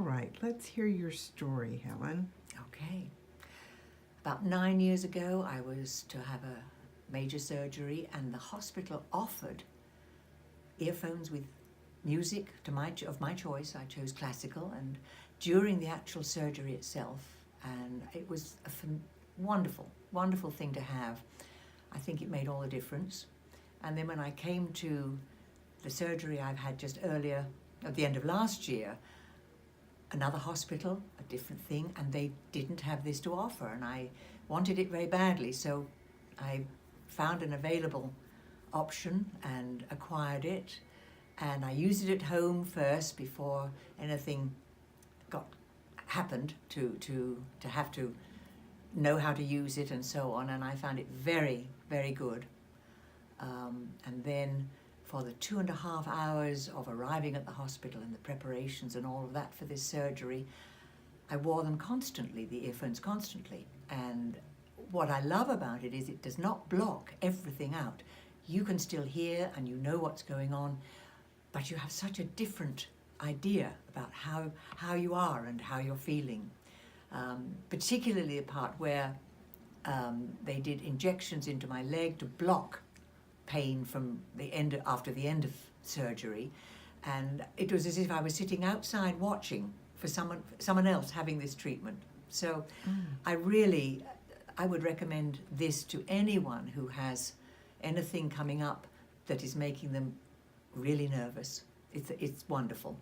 right, let's hear your story, Helen. Okay. About 9 years ago, I was to have a major surgery, and the hospital offered earphones with music of my choice. I chose classical, and during the actual surgery itself, and it was a wonderful, wonderful thing to have. I think it made all the difference. And then when I came to the surgery I've had just earlier, at the end of last year, another hospital, a different thing, and they didn't have this to offer, and I wanted it very badly, so I found an available option and acquired it, and I used it at home first before anything happened to have to know how to use it and so on, and I found it very, very good. And then for the 2.5 hours of arriving at the hospital and the preparations and all of that for this surgery, I wore them constantly, the earphones constantly. And what I love about it is it does not block everything out. You can still hear and you know what's going on, but you have such a different idea about how you are and how you're feeling. Particularly the part where they did injections into my leg to block pain from after the end of surgery, and it was as if I was sitting outside watching for someone else having this treatment. So I would recommend this to anyone who has anything coming up that is making them really nervous. It's wonderful.